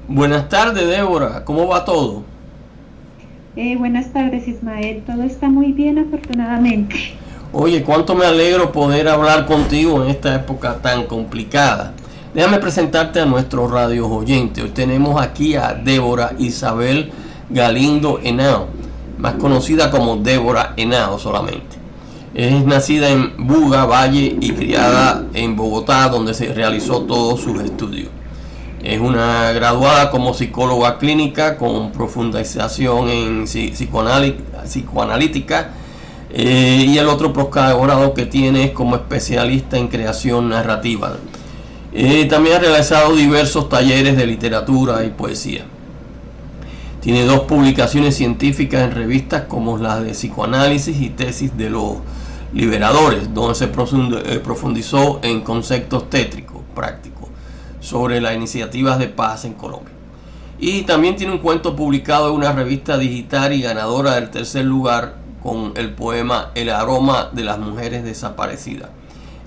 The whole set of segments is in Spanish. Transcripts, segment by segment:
Buenas tardes, Débora. ¿Cómo va todo? Buenas tardes, Ismael. Todo está muy bien, afortunadamente. Oye, cuánto me alegro poder hablar contigo en esta época tan complicada. Déjame presentarte a nuestros radios oyentes. Hoy tenemos aquí a Débora Isabel Galindo Henao, más conocida como Débora Henao solamente. Es nacida en Buga, Valle y criada en Bogotá, donde se realizó todos sus estudios. Es una graduada como psicóloga clínica con profundización en psicoanalítica, y el otro posgrado que tiene es como especialista en creación narrativa. También ha realizado diversos talleres de literatura y poesía. Tiene dos publicaciones científicas en revistas como las de psicoanálisis y tesis de los liberadores, donde se profundizó en conceptos tétricos prácticos sobre las iniciativas de paz en Colombia. Y también tiene un cuento publicado en una revista digital y ganadora del tercer lugar con el poema El aroma de las mujeres desaparecidas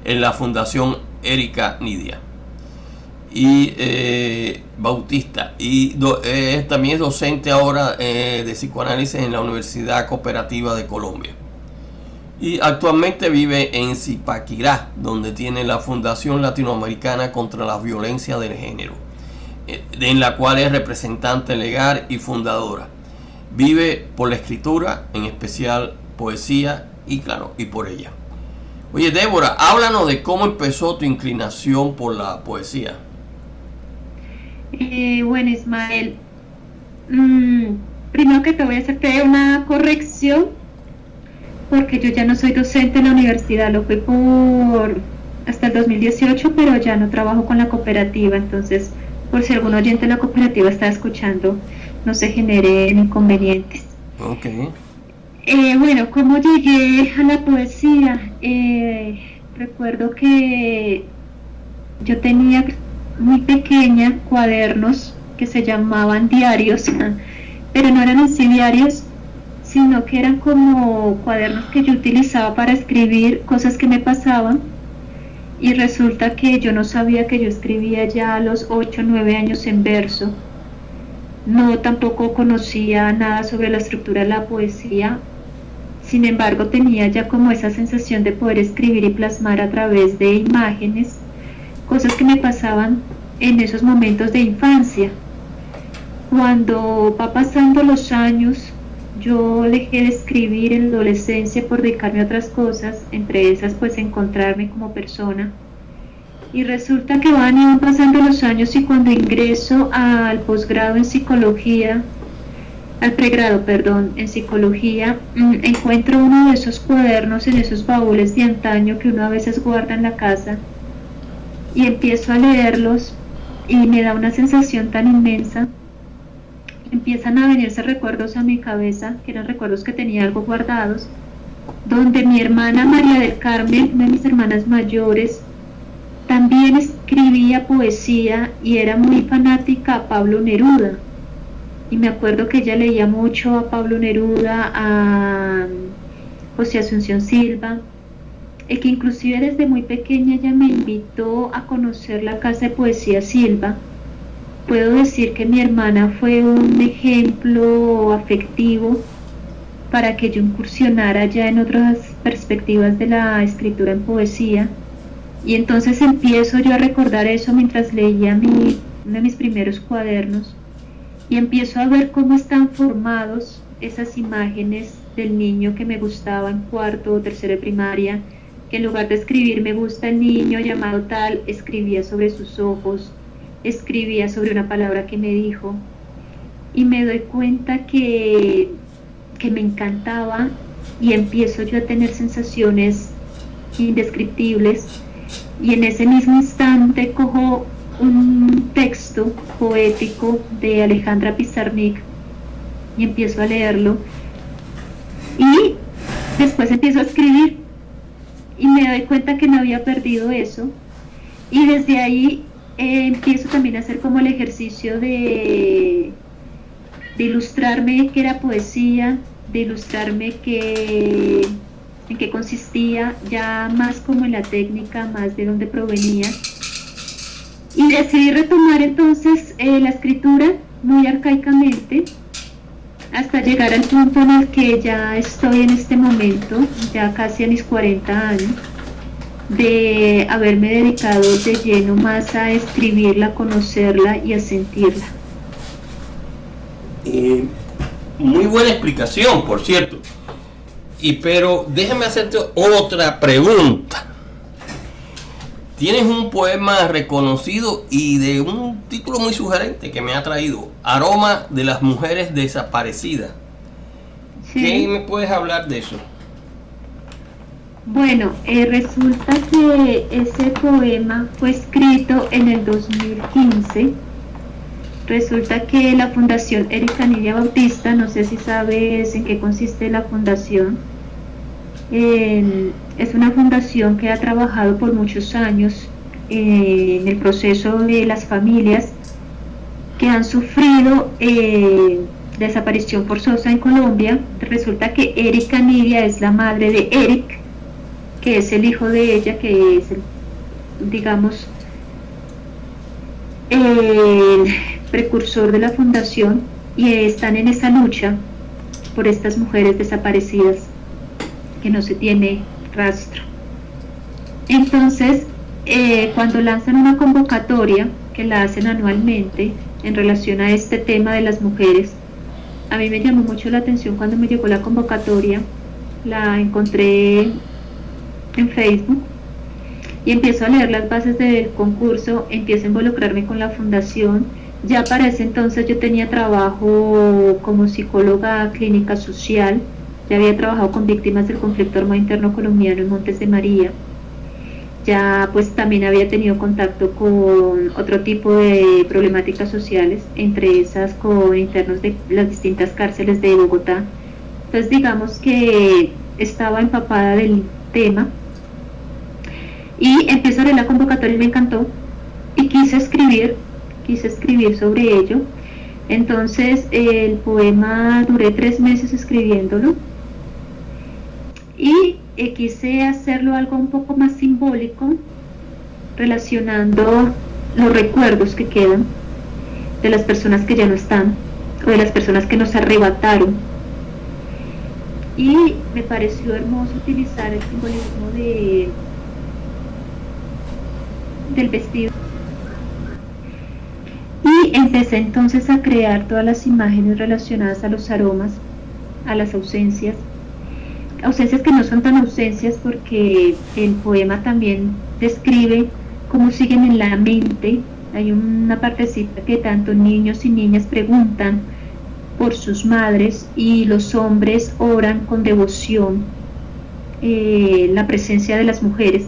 en la Fundación Erika Nidia y Bautista, y también es docente ahora de psicoanálisis en la Universidad Cooperativa de Colombia. Y actualmente vive en Zipaquirá, donde tiene la Fundación Latinoamericana contra la Violencia del Género, en la cual es representante legal y fundadora. Vive por la escritura, en especial poesía, y claro, y por ella. Oye, Débora, háblanos de cómo empezó tu inclinación por la poesía. Bueno, Ismael, primero que te voy a hacerte una corrección, porque yo ya no soy docente en la universidad, lo fui hasta el 2018, pero ya no trabajo con la cooperativa. Entonces, por si algún oyente de la cooperativa está escuchando, no se generen inconvenientes. Ok. Bueno, ¿cómo llegué a la poesía? Recuerdo que yo tenía muy pequeña cuadernos que se llamaban diarios, pero no eran así diarios, sino que eran como cuadernos que yo utilizaba para escribir cosas que me pasaban. Y resulta que yo no sabía que yo escribía ya a los 8 o 9 años en verso. No, tampoco conocía nada sobre la estructura de la poesía. Sin embargo, tenía ya como esa sensación de poder escribir y plasmar a través de imágenes cosas que me pasaban en esos momentos de infancia. Cuando va pasando los años, yo dejé de escribir en la adolescencia por dedicarme a otras cosas, entre esas pues encontrarme como persona. Y resulta que van pasando los años, y cuando ingreso al posgrado en psicología, al pregrado, perdón, en psicología, encuentro uno de esos cuadernos en esos baúles de antaño que uno a veces guarda en la casa, y empiezo a leerlos y me da una sensación tan inmensa. Empiezan a venirse recuerdos a mi cabeza, que eran recuerdos que tenía algo guardados, donde mi hermana María del Carmen, una de mis hermanas mayores, también escribía poesía y era muy fanática a Pablo Neruda. Y me acuerdo que ella leía mucho a Pablo Neruda, a José Asunción Silva, que inclusive desde muy pequeña ella me invitó a conocer la Casa de Poesía Silva. Puedo decir que mi hermana fue un ejemplo afectivo para que yo incursionara ya en otras perspectivas de la escritura en poesía. Y entonces empiezo yo a recordar eso mientras leía uno de mis primeros cuadernos, y empiezo a ver cómo están formados esas imágenes del niño que me gustaba en cuarto o tercero de primaria, que en lugar de escribir me gusta el niño llamado tal, escribía sobre sus ojos, escribía sobre una palabra que me dijo, y me doy cuenta que me encantaba, y empiezo yo a tener sensaciones indescriptibles. Y en ese mismo instante cojo un texto poético de Alejandra Pizarnik y empiezo a leerlo, y después empiezo a escribir, y me doy cuenta que no había perdido eso. Y desde ahí empiezo también a hacer como el ejercicio de ilustrarme qué era poesía, de ilustrarme en qué consistía, ya más como en la técnica, más de dónde provenía. Y decidí retomar entonces la escritura muy arcaicamente, hasta llegar al punto en el que ya estoy en este momento, ya casi a mis 40 años, de haberme dedicado de lleno más a escribirla, a conocerla y a sentirla. Muy buena explicación, por cierto. Pero déjame hacerte otra pregunta. Tienes un poema reconocido y de un título muy sugerente que me ha traído, Aroma de las mujeres desaparecidas. Sí. ¿Qué me puedes hablar de eso? Bueno, resulta que ese poema fue escrito en el 2015. Resulta que la Fundación Erika Nidia Bautista, no sé si sabes en qué consiste la fundación, es una fundación que ha trabajado por muchos años en el proceso de las familias que han sufrido desaparición forzosa en Colombia. Resulta que Erika Nidia es la madre de Eric, que es el hijo de ella, que es digamos, el precursor de la fundación, y están en esa lucha por estas mujeres desaparecidas que no se tiene rastro. Entonces, cuando lanzan una convocatoria, que la hacen anualmente en relación a este tema de las mujeres, a mí me llamó mucho la atención cuando me llegó la convocatoria. La encontré en Facebook y empiezo a leer las bases del concurso, empiezo a involucrarme con la fundación. Ya para ese entonces yo tenía trabajo como psicóloga clínica social, ya había trabajado con víctimas del conflicto armado interno colombiano en Montes de María, ya pues también había tenido contacto con otro tipo de problemáticas sociales, entre esas con internos de las distintas cárceles de Bogotá. Entonces digamos que estaba empapada del tema y empecé a leer la convocatoria y me encantó y quise escribir sobre ello. Entonces el poema duré 3 meses escribiéndolo y quise hacerlo algo un poco más simbólico, relacionando los recuerdos que quedan de las personas que ya no están o de las personas que nos arrebataron. Y me pareció hermoso utilizar el simbolismo del vestido. Y empecé entonces a crear todas las imágenes relacionadas a los aromas, a las ausencias que no son tan ausencias, porque el poema también describe cómo siguen en la mente. Hay una partecita que tanto niños y niñas preguntan por sus madres y los hombres oran con devoción la presencia de las mujeres.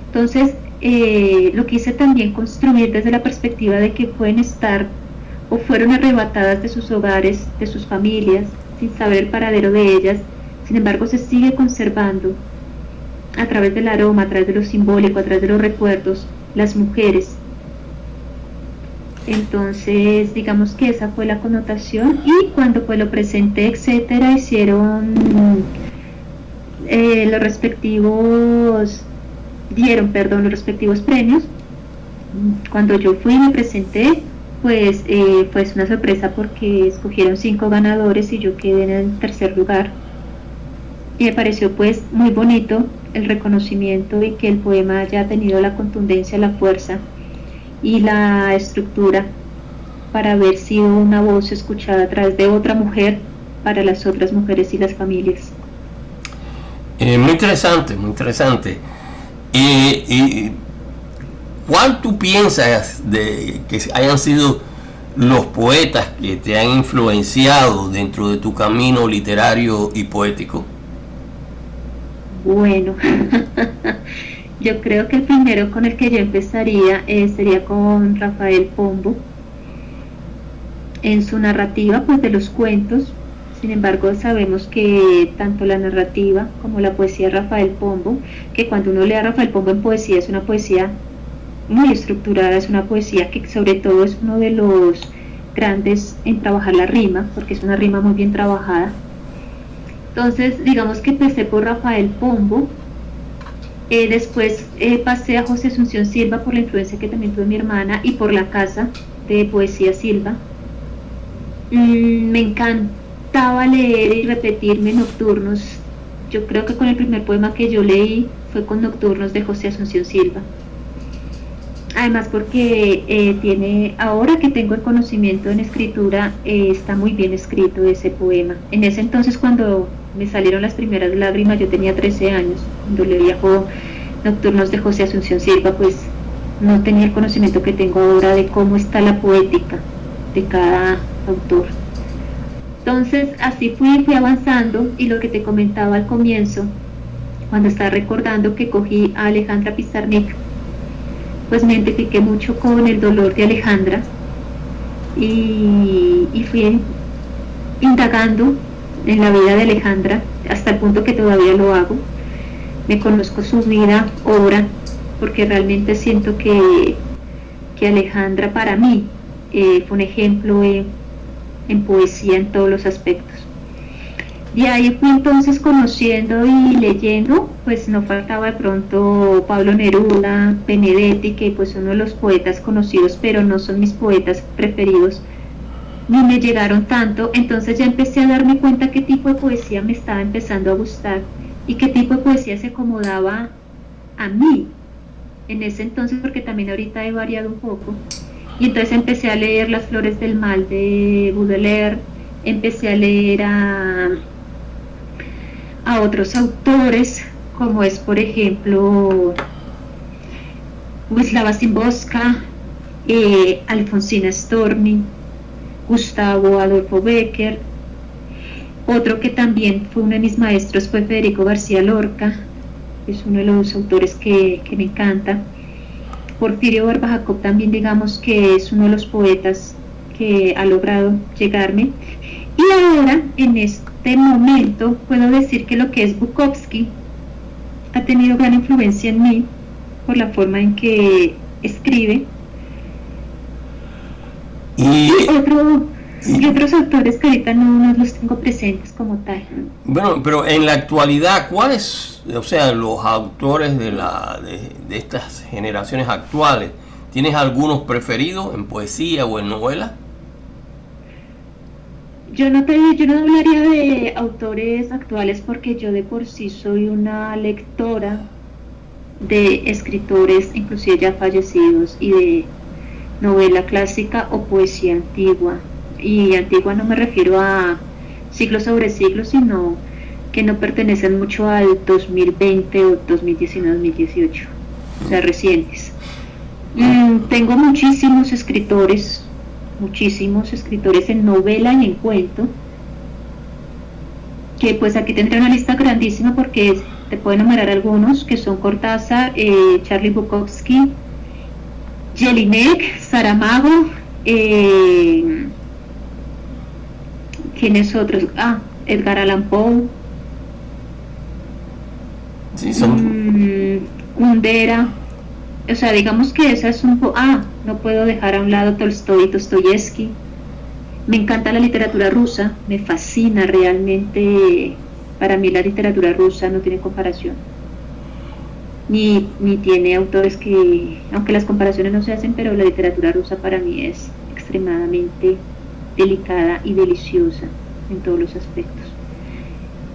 Entonces lo quise también construir desde la perspectiva de que pueden estar o fueron arrebatadas de sus hogares, de sus familias, sin saber el paradero de ellas. Sin embargo, se sigue conservando a través del aroma, a través de lo simbólico, a través de los recuerdos, las mujeres. Entonces, digamos que esa fue la connotación, y cuando pues lo presenté, etcétera, hicieron los respectivos premios. Cuando yo fui y me presenté, pues fue una sorpresa porque escogieron 5 ganadores y yo quedé en el tercer lugar. Y me pareció pues muy bonito el reconocimiento y que el poema haya tenido la contundencia, la fuerza y la estructura para haber sido una voz escuchada a través de otra mujer para las otras mujeres y las familias. Muy interesante, muy interesante. ¿Cuál tú piensas de que hayan sido los poetas que te han influenciado dentro de tu camino literario y poético? Bueno, yo creo que el primero con el que yo empezaría sería con Rafael Pombo, en su narrativa pues de los cuentos. Sin embargo, sabemos que tanto la narrativa como la poesía de Rafael Pombo, que cuando uno lee a Rafael Pombo en poesía, es una poesía muy estructurada, es una poesía que sobre todo es uno de los grandes en trabajar la rima, porque es una rima muy bien trabajada. Entonces, digamos que empecé por Rafael Pombo, después pasé a José Asunción Silva por la influencia que también tuve mi hermana y por la casa de Poesía Silva. Me encantaba leer y repetirme Nocturnos. Yo creo que con el primer poema que yo leí fue con Nocturnos de José Asunción Silva. Además porque tiene, ahora que tengo el conocimiento en escritura, está muy bien escrito ese poema. En ese entonces, cuando me salieron las primeras lágrimas, yo tenía 13 años, cuando leía Nocturnos de José Asunción Silva, pues no tenía el conocimiento que tengo ahora de cómo está la poética de cada autor. Entonces así fui avanzando, y lo que te comentaba al comienzo, cuando estaba recordando que cogí a Alejandra Pizarnik, pues me identifiqué mucho con el dolor de Alejandra y fui indagando en la vida de Alejandra hasta el punto que todavía lo hago. Me conozco su vida, obra, porque realmente siento que Alejandra para mí fue un ejemplo en poesía en todos los aspectos. Y ahí fui entonces conociendo y leyendo, pues no faltaba de pronto Pablo Neruda, Benedetti, que pues son uno de los poetas conocidos, pero no son mis poetas preferidos, ni me llegaron tanto. Entonces ya empecé a darme cuenta qué tipo de poesía me estaba empezando a gustar y qué tipo de poesía se acomodaba a mí en ese entonces, porque también ahorita he variado un poco. Y entonces empecé a leer Las Flores del Mal de Baudelaire, empecé a leer a otros autores, como es por ejemplo Wisława Szymborska, Alfonsina Storni, Gustavo Adolfo Bécquer. Otro que también fue uno de mis maestros fue Federico García Lorca, es uno de los autores que me encanta. Porfirio Barba Jacob también, digamos que es uno de los poetas que ha logrado llegarme. Y ahora, en este momento, puedo decir que lo que es Bukowski ha tenido gran influencia en mí por la forma en que escribe. Y otros autores que ahorita no los tengo presentes como tal. Bueno, pero en la actualidad, ¿cuáles, o sea, los autores de estas generaciones actuales, tienes algunos preferidos en poesía o en novela? Yo no hablaría de autores actuales porque yo de por sí soy una lectora de escritores, inclusive ya fallecidos, y de novela clásica o poesía antigua. Y antigua no me refiero a siglos sobre siglos, sino que no pertenecen mucho al 2020 o 2019-2018, o sea, recientes. Tengo muchísimos escritores en novela y en cuento, que pues aquí tendré una lista grandísima porque te puedo enumerar algunos, que son Cortázar, Charlie Bukowski, Jelinek, Saramago, ¿quiénes otros? Edgar Allan Poe, sí, son... Kundera. O sea, digamos que esa es un poco... no puedo dejar a un lado Tolstoy y Dostoyevsky. Me encanta la literatura rusa, me fascina realmente. Para mí la literatura rusa no tiene comparación. Ni tiene autores que... Aunque las comparaciones no se hacen, pero la literatura rusa para mí es extremadamente delicada y deliciosa en todos los aspectos.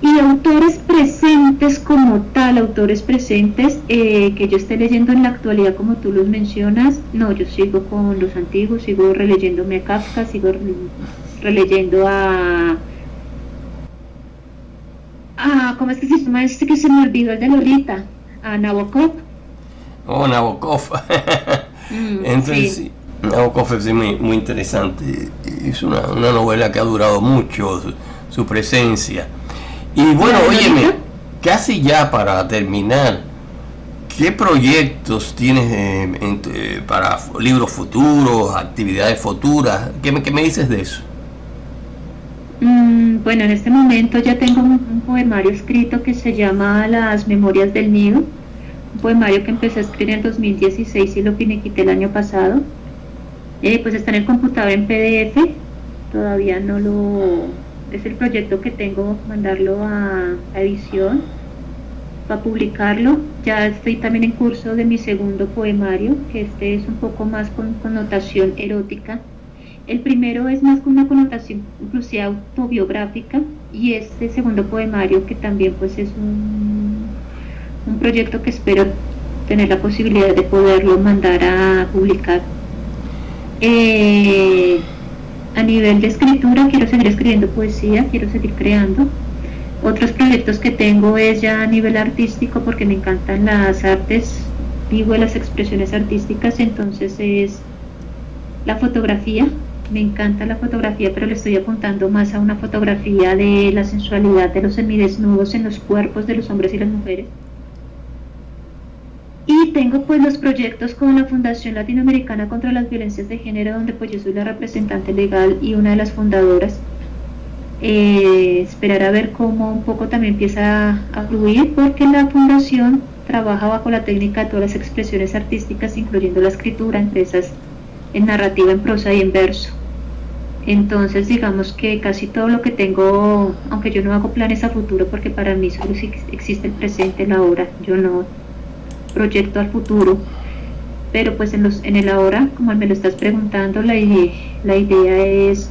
Y autores presentes como tal, que yo esté leyendo en la actualidad como tú los mencionas, no, yo sigo con los antiguos, sigo releyéndome a Kafka, sigo releyendo ¿cómo es que se llama este que se me olvidó, el de Lolita? A Nabokov. Nabokov. Entonces sí. Nabokov es muy interesante, es una novela que ha durado mucho su presencia. Y bueno, óyeme, casi ya para terminar, ¿qué proyectos tienes para libros futuros, actividades futuras? ¿Qué me dices de eso? Bueno, en este momento ya tengo un poemario escrito que se llama Las Memorias del Nido, un poemario que empecé a escribir en 2016 y lo finiquité el año pasado. Pues está en el computador en PDF, todavía no lo... Es el proyecto que tengo, mandarlo a edición. para publicarlo. Ya estoy también en curso de mi segundo poemario, que este es un poco más con connotación erótica. El primero es más con una connotación inclusive autobiográfica, y este segundo poemario que también pues es un proyecto que espero tener la posibilidad de poderlo mandar a publicar. A nivel de escritura quiero seguir escribiendo poesía, quiero seguir creando. Otros proyectos que tengo es ya a nivel artístico, porque me encantan las artes, vivo de las expresiones artísticas, entonces es la fotografía. Me encanta la fotografía, pero le estoy apuntando más a una fotografía de la sensualidad de los semidesnudos en los cuerpos de los hombres y las mujeres. Y tengo pues los proyectos con la Fundación Latinoamericana contra las Violencias de Género, donde pues yo soy la representante legal y una de las fundadoras. Esperar a ver cómo un poco también empieza a fluir, porque la fundación trabaja bajo la técnica de todas las expresiones artísticas, incluyendo la escritura, entre esas en narrativa, en prosa y en verso. Entonces digamos que casi todo lo que tengo, aunque yo no hago planes a futuro, porque para mí solo existe el presente, la hora, yo no proyecto al futuro, pero pues en el ahora, como me lo estás preguntando, la idea es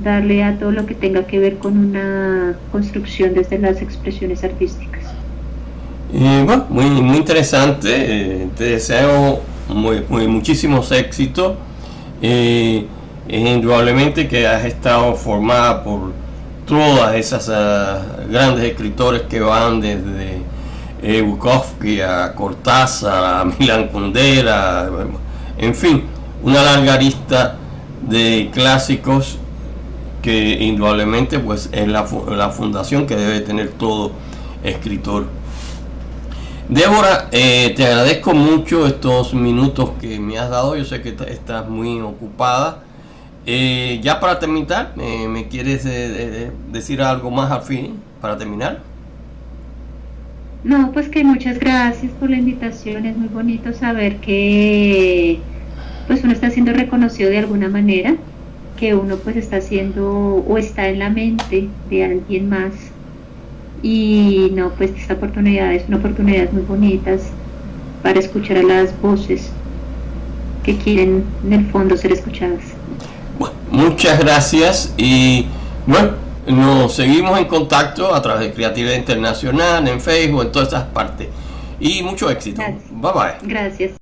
darle a todo lo que tenga que ver con una construcción desde las expresiones artísticas. Bueno, muy interesante. Te deseo muchísimos éxitos. Indudablemente que has estado formada por todas esas grandes escritores que van desde Bukowski a Cortázar, a Milan Kundera, en fin, una larga lista de clásicos que indudablemente pues es la fundación que debe tener todo escritor. Débora, te agradezco mucho estos minutos que me has dado. Yo sé que estás muy ocupada. Ya para terminar, ¿me quieres decir algo más al fin para terminar? No, pues que muchas gracias por la invitación. Es muy bonito saber que pues uno está siendo reconocido de alguna manera, que uno pues está haciendo o está en la mente de alguien más. Y no, pues esta oportunidad es una oportunidad muy bonita para escuchar a las voces que quieren en el fondo ser escuchadas. Bueno, muchas gracias y bueno, nos seguimos en contacto a través de Creatividad Internacional, en Facebook, en todas esas partes. Y mucho éxito. Gracias. Bye bye. Gracias.